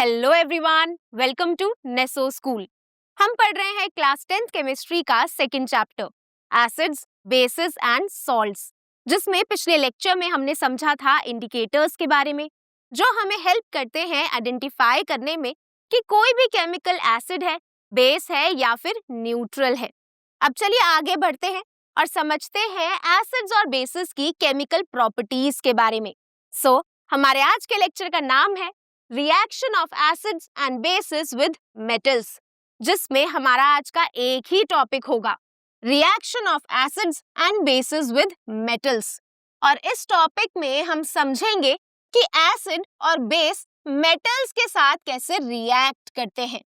Hello everyone, welcome to Neso school. हम पढ़ रहे हैं क्लास 10th केमिस्ट्री का second chapter acids, bases and salts, जिसमें पिछले लेक्चर में हमने समझा था इंडिकेटर्स के बारे में जो हमें हेल्प करते हैं आइडेंटिफाई करने में कि कोई भी केमिकल एसिड है, बेस है या फिर न्यूट्रल है। अब चलिए आगे बढ़ते हैं और समझते हैं एसिड्स और बेसिस की केमिकल प्रॉपर्टीज के बारे में। हमारे आज के लेक्चर का नाम है reaction of acids and bases with metals, जिसमें हमारा आज का एक ही टॉपिक होगा, reaction of acids and bases with metals. और इस टॉपिक में हम समझेंगे कि एसिड और बेस मेटल्स के साथ कैसे रिएक्ट करते हैं।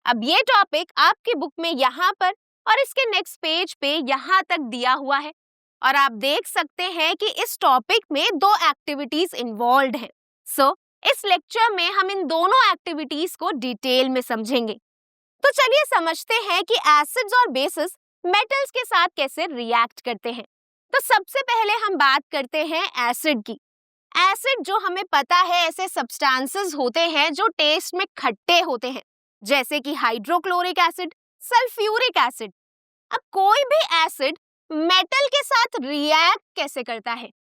अब ये टॉपिक आपकी बुक में यहाँ पर और इसके नेक्स्ट पेज पे यहाँ तक दिया हुआ है और आप देख सकते हैं कि इस टॉपिक में दो एक्टिविटीज इन्वॉल्व हैं। इस लेक्चर में हम इन दोनों एक्टिविटीज को डिटेल में समझेंगे। तो चलिए समझते हैं कि एसिड्स और बेसिस मेटल्स के साथ कैसे रिएक्ट करते हैं। तो सबसे पहले हम बात करते हैं एसिड की। एसिड जो हमें पता है ऐसे सब्सटेंसेस होते हैं जो टेस्ट में खट्टे होते हैं, जैसे कि हाइड्रोक्लोरिक एसिड, सल्फ्यूरिक एसिड। अब कोई भी एसिड मेटल के साथ रिएक्ट कैसे करता है?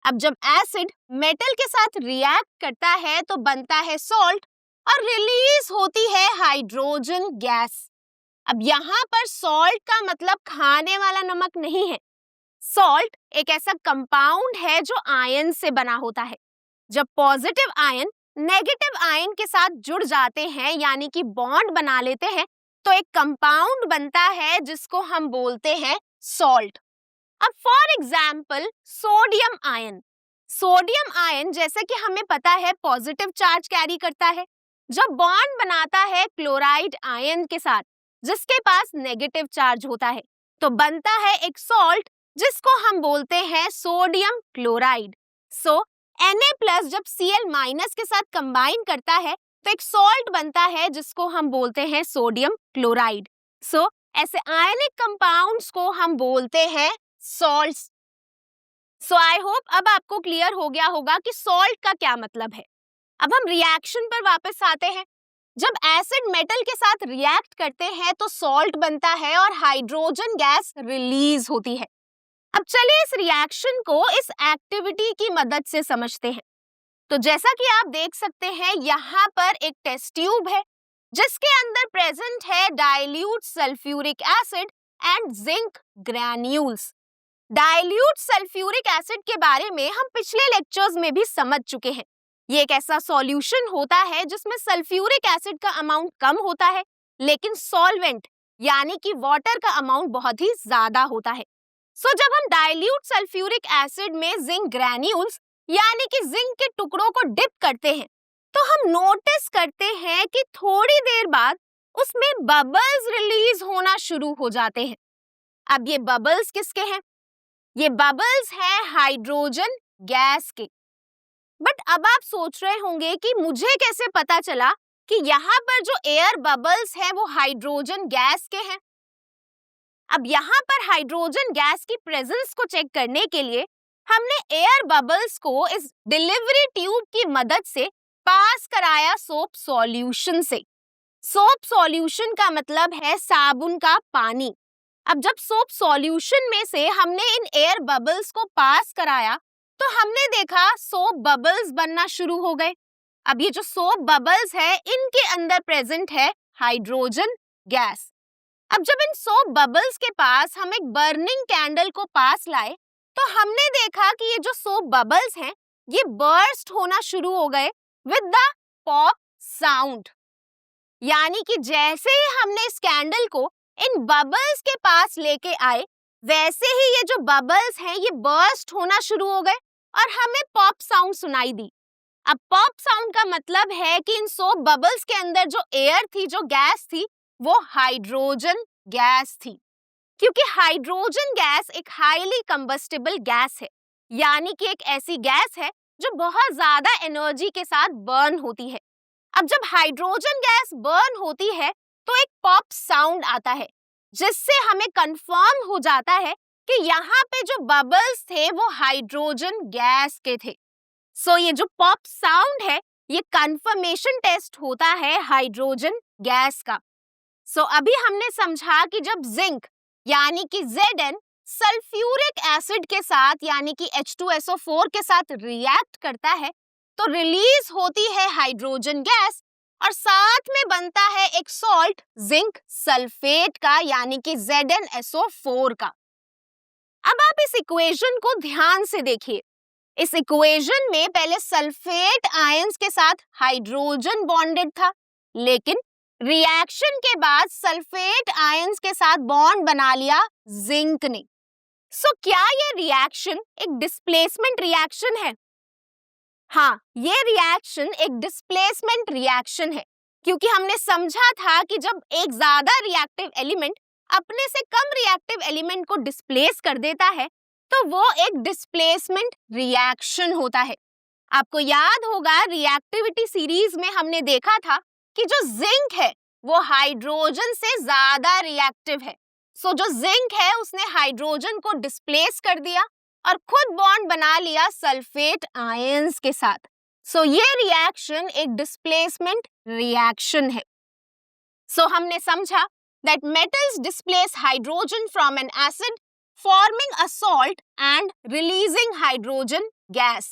अब जब एसिड मेटल के साथ रिएक्ट करता है तो बनता है सॉल्ट और रिलीज होती है हाइड्रोजन गैस। अब यहाँ पर सॉल्ट का मतलब खाने वाला नमक नहीं है। सॉल्ट एक ऐसा कंपाउंड है जो आयन से बना होता है। जब पॉजिटिव आयन नेगेटिव आयन के साथ जुड़ जाते हैं यानी कि बॉन्ड बना लेते हैं तो एक कंपाउंड बनता है जिसको हम बोलते हैं सॉल्ट। अब for example sodium ion. Sodium ion जैसे कि हमें पता है पॉजिटिव चार्ज कैरी करता है। जब बॉन्ड बनाता है क्लोराइड आयन के साथ जिसके पास नेगेटिव चार्ज होता है तो बनता है एक सॉल्ट जिसको हम बोलते हैं सोडियम क्लोराइड। Na+ जब Cl- के साथ कंबाइन करता है तो एक सॉल्ट बनता है जिसको हम बोलते हैं सोडियम क्लोराइड। ऐसे आयनिक कंपाउंड्स को हम बोलते हैं सॉल्ट्स। आई होप अब आपको क्लियर हो गया होगा कि सॉल्ट का क्या मतलब है। अब हम रिएक्शन पर वापस आते हैं। जब एसिड मेटल के साथ रिएक्ट करते हैं तो सॉल्ट बनता है और हाइड्रोजन गैस रिलीज होती है। अब चलिए इस रिएक्शन को इस एक्टिविटी की मदद से समझते हैं। तो जैसा कि आप देख सकते हैं यहाँ पर एक टेस्ट ट्यूब है जिसके अंदर प्रेजेंट है dilute sulphuric acid and zinc granules. Dilute sulphuric acid के बारे में हम पिछले लेक्चर्स में भी समझ चुके हैं। ये एक ऐसा सॉल्यूशन होता है जिसमें सल्फ्यूरिक एसिड का अमाउंट कम होता है लेकिन सॉल्वेंट यानी कि वाटर का अमाउंट बहुत ही ज्यादा होता है। जब हम डाइल्यूट सल्फ्यूरिक एसिड में जिंक ग्रैन्यूल्स यानी कि जिंक के टुकड़ों को डिप करते हैं तो हम नोटिस करते हैं कि थोड़ी देर बाद उसमें बबल्स रिलीज होना शुरू हो जाते हैं। अब ये बबल्स किसके हैं? ये बबल्स हैं हाइड्रोजन गैस के। बट अब आप सोच रहे होंगे कि मुझे कैसे पता चला कि यहाँ पर जो एयर बबल्स हैं वो हाइड्रोजन गैस के हैं। अब यहाँ पर हाइड्रोजन गैस की प्रेजेंस को चेक करने के लिए हमने एयर बबल्स को इस डिलीवरी ट्यूब की मदद से पास कराया सोप सॉल्यूशन से। सोप सॉल्यूशन का मतलब है साबुन का पानी। अब जब सोप सॉल्यूशन में से हमने इन एयर बबल्स को पास कराया तो हमने देखा सोप बबल्स बनना शुरू हो गए। अब ये जो सोप बबल्स है इनके अंदर प्रेजेंट है हाइड्रोजन गैस। अब जब इन सोप बबल्स के पास हम एक बर्निंग कैंडल को पास लाए तो हमने देखा कि ये जो सोप बबल्स हैं ये बर्स्ट होना शुरू हो गए विद द पॉप साउंड। यानी कि जैसे ही हमने इस कैंडल को इन बबल्स के पास लेके आए वैसे ही ये जो बबल्स हैं ये बर्स्ट होना शुरू हो गए और हमें पॉप साउंड सुनाई दी। अब पॉप साउंड का मतलब है कि इन सोप बबल्स के अंदर जो एयर थी, जो गैस थी, वो हाइड्रोजन गैस थी। क्योंकि हाइड्रोजन गैस एक हाईली कंबस्टिबल गैस है, यानी कि एक ऐसी गैस है जो बहुत ज्यादा एनर्जी के साथ बर्न होती है। अब जब हाइड्रोजन गैस बर्न होती है तो एक पॉप साउंड आता है जिससे हमें कंफर्म हो जाता है कि यहाँ पे जो बबल्स थे वो हाइड्रोजन गैस के थे। ये जो पॉप साउंड है ये कंफर्मेशन टेस्ट होता है हाइड्रोजन गैस का। सो अभी हमने समझा कि जब जिंक यानी कि Zn सल्फ्यूरिक एसिड के साथ यानी कि H2SO4 के साथ रिएक्ट करता है तो रिलीज होती है हाइड्रोजन गैस और साथ में बनता है एक सॉल्ट जिंक सल्फेट का यानी कि ZnSO4 का। अब आप इस इक्वेशन को ध्यान से देखिए। इस इक्वेशन में पहले सल्फेट आयंस के साथ हाइड्रोजन बॉन्डेड था, लेकिन रिएक्शन के बाद सल्फेट आयंस के साथ बॉन्ड बना लिया जिंक ने। सो क्या ये रिएक्शन एक डिस्प्लेसमेंट रिएक्शन है? हाँ, ये रिएक्शन एक डिस्प्लेसमेंट रिएक्शन है, क्योंकि हमने समझा था कि जब एक ज्यादा रिएक्टिव एलिमेंट अपने से कम रिएक्टिव एलिमेंट को डिस्प्लेस कर देता है तो वो एक डिस्प्लेसमेंट रिएक्शन होता है। आपको याद होगा रिएक्टिविटी सीरीज में हमने देखा था कि जो जिंक है वो हाइड्रोजन से ज्यादा रिएक्टिव है। सो जो जिंक है उसने हाइड्रोजन को डिस्प्लेस कर दिया और खुद बॉन्ड बना लिया सल्फेट आयंस के साथ। सो ये रिएक्शन एक डिस्प्लेसमेंट रिएक्शन है। सो हमने समझा that metals displace hydrogen from an acid forming a salt and releasing hydrogen gas।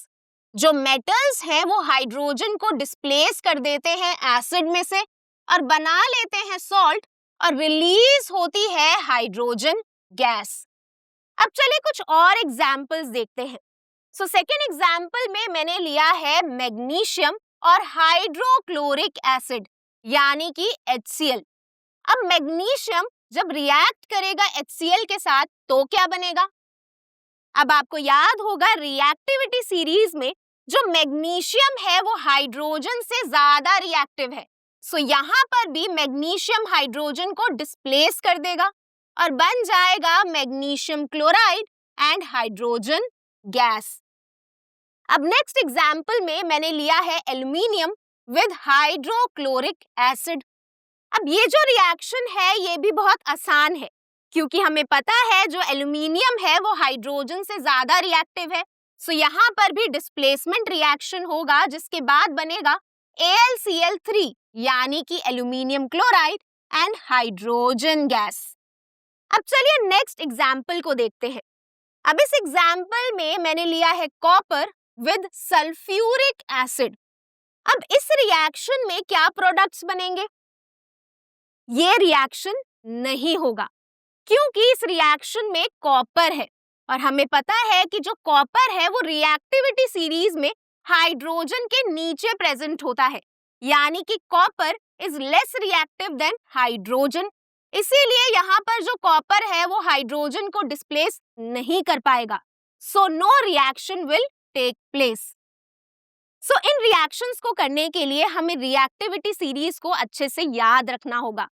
जो metals हैं वो हाइड्रोजन को डिस्प्लेस कर देते हैं एसिड में से और बना लेते हैं सॉल्ट और रिलीज होती है हाइड्रोजन गैस। अब चलिए कुछ और एग्जाम्पल्स देखते हैं। सो सेकेंड एग्जाम्पल में मैंने लिया है मैग्नीशियम और हाइड्रोक्लोरिक एसिड यानी कि HCl। अब मैग्नीशियम जब रिएक्ट करेगा HCl के साथ तो क्या बनेगा? अब आपको याद होगा रिएक्टिविटी सीरीज में जो मैग्नीशियम है वो हाइड्रोजन से ज्यादा रिएक्टिव है। सो यहाँ पर भी मैग्नीशियम हाइड्रोजन को डिस्प्लेस कर देगा और बन जाएगा magnesium chloride and hydrogen gas. अब नेक्स्ट एग्जाम्पल में मैंने लिया है एल्यूमिनियम विद हाइड्रोक्लोरिक एसिड। अब ये जो रिएक्शन है ये भी बहुत आसान है, क्योंकि हमें पता है जो एल्यूमिनियम है वो हाइड्रोजन से ज्यादा रिएक्टिव है। सो यहाँ पर भी डिस्प्लेसमेंट रिएक्शन होगा जिसके बाद बनेगा AlCl3 यानी कि aluminium chloride and hydrogen gas. अब चलिए नेक्स्ट एग्जाम्पल को देखते हैं। अब इस एग्जाम्पल में मैंने लिया है कॉपर विद सल्फ्यूरिक एसिड। अब इस रिएक्शन में क्या प्रोडक्ट्स बनेंगे? ये रिएक्शन नहीं होगा, क्योंकि इस रिएक्शन में कॉपर है और हमें पता है कि जो कॉपर है वो रिएक्टिविटी सीरीज में हाइड्रोजन के नीचे प्रेजेंट होता है, यानी कि copper is less reactive than hydrogen. इसीलिए यहाँ पर जो कॉपर है वो हाइड्रोजन को डिस्प्लेस नहीं कर पाएगा। So no reaction will take place. So इन रिएक्शंस को करने के लिए हमें रिएक्टिविटी सीरीज को अच्छे से याद रखना होगा।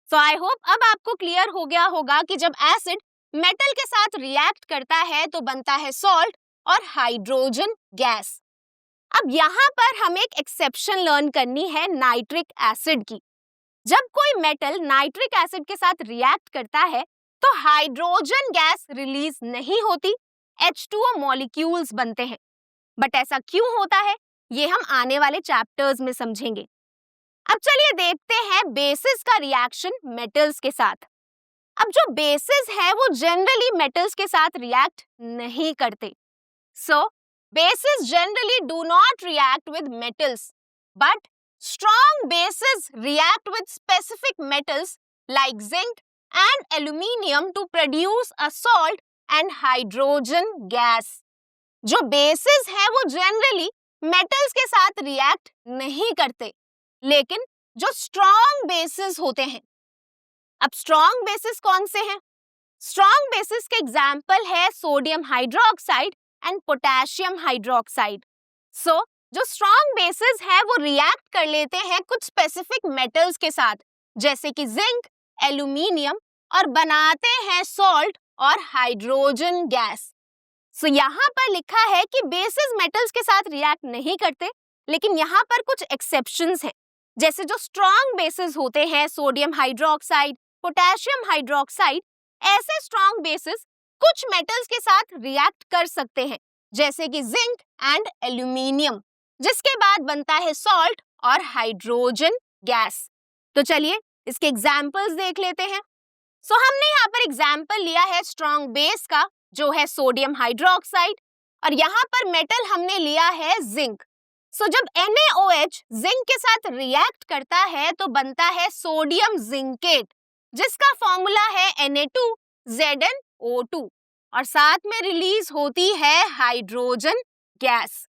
सो आई होप अब आपको क्लियर हो गया होगा कि जब एसिड मेटल के साथ रिएक्ट करता है तो बनता है सॉल्ट और हाइड्रोजन गैस। अब यहाँ पर हमें एक एक्सेप्शन लर्न करनी है नाइट्रिक एसिड की। जब कोई मेटल नाइट्रिक एसिड के साथ रिएक्ट करता है तो हाइड्रोजन गैस रिलीज नहीं होती, H2O मॉलिक्यूल्स बनते हैं। बट ऐसा क्यों होता है ये हम आने वाले चैप्टर्स में समझेंगे। अब चलिए देखते हैं बेसिस का रिएक्शन मेटल्स के साथ। अब जो बेसिस है वो जनरली मेटल्स के साथ रिएक्ट नहीं करते। So bases generally do not react with metals, but strong bases react with specific metals like zinc and aluminium to produce a salt and hydrogen gas। जो bases हैं वो generally metals के साथ react नहीं करते, लेकिन जो strong bases होते हैं। अब strong bases कौन से हैं? Strong bases के example है sodium hydroxide and potassium hydroxide। So जो स्ट्रॉन्ग बेसिस है वो रिएक्ट कर लेते हैं कुछ स्पेसिफिक मेटल्स के साथ, जैसे कि जिंक, एल्यूमिनियम, और बनाते हैं सॉल्ट और हाइड्रोजन गैस। सो यहाँ पर लिखा है कि बेसिस मेटल्स के साथ रिएक्ट नहीं करते, लेकिन यहाँ पर कुछ एक्सेप्शंस हैं। जैसे जो स्ट्रॉन्ग बेसिस होते हैं सोडियम हाइड्रोक्साइड, पोटेशियम हाइड्रोक्साइड, ऐसे स्ट्रॉन्ग बेसिस कुछ मेटल्स के साथ रिएक्ट कर सकते हैं, जैसे कि जिंक एंड एल्यूमिनियम, जिसके बाद बनता है सॉल्ट और हाइड्रोजन गैस। तो चलिए इसके एग्जाम्पल्स देख लेते हैं। सो हमने यहाँ पर एग्जाम्पल लिया है स्ट्रॉन्ग बेस का, जो है सोडियम हाइड्रोक्साइड, और यहाँ पर मेटल हमने लिया है जिंक। सो जब NaOH जिंक के साथ रिएक्ट करता है तो बनता है सोडियम जिंकेट, जिसका फॉर्मूला है Na2ZnO2, और साथ में रिलीज होती है हाइड्रोजन गैस।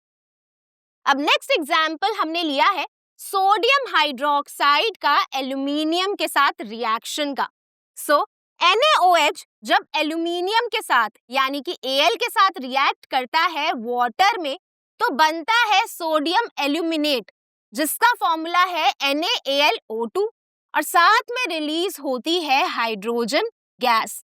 अब नेक्स्ट एग्जाम्पल हमने लिया है सोडियम हाइड्रोक्साइड का एल्यूमिनियम के साथ रिएक्शन का। सो NaOH जब एल्यूमिनियम के साथ यानी कि Al के साथ रिएक्ट करता है वाटर में तो बनता है सोडियम एल्यूमिनेट, जिसका फॉर्मूला है NaAlO2, और साथ में रिलीज होती है हाइड्रोजन गैस।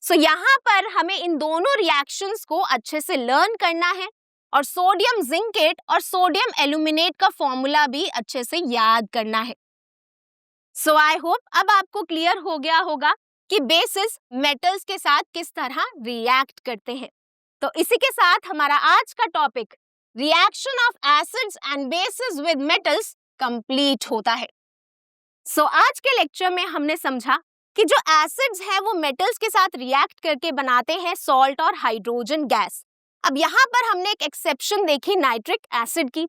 सो यहाँ पर हमें इन दोनों रिएक्शंस को अच्छे से लर्न करना है और सोडियम जिंकेट और सोडियम एल्यूमिनेट का फॉर्मूला भी अच्छे से याद करना है। सो आई होप अब आपको क्लियर हो गया होगा कि बेसिस मेटल्स के साथ किस तरह रिएक्ट करते हैं। तो इसी के साथ हमारा आज का topic reaction of acids and bases with metals complete होता है। सो आज के लेक्चर में हमने समझा कि जो एसिड्स हैं वो मेटल्स के साथ रिएक्ट करके बनाते हैं सॉल्ट और हाइड्रोजन गैस। अब यहाँ पर हमने एक एक्सेप्शन देखी नाइट्रिक एसिड की।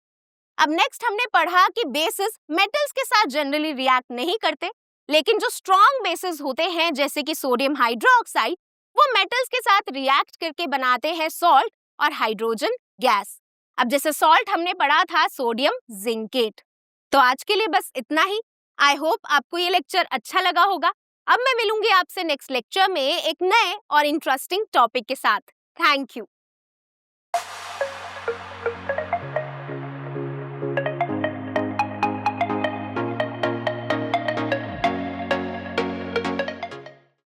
अब नेक्स्ट हमने पढ़ा कि बेसिस मेटल्स के साथ जनरली रिएक्ट नहीं करते, लेकिन जो स्ट्रॉन्ग बेसिस होते हैं जैसे कि सोडियम हाइड्रोक्साइड, वो मेटल्स के साथ रिएक्ट करके बनाते हैं सॉल्ट और हाइड्रोजन गैस। अब जैसे सॉल्ट हमने पढ़ा था सोडियम जिंकेट। तो आज के लिए बस इतना ही। आई होप आपको ये लेक्चर अच्छा लगा होगा। अब मैं मिलूंगी आपसे नेक्स्ट लेक्चर में एक नए और इंटरेस्टिंग टॉपिक के साथ। Thank you.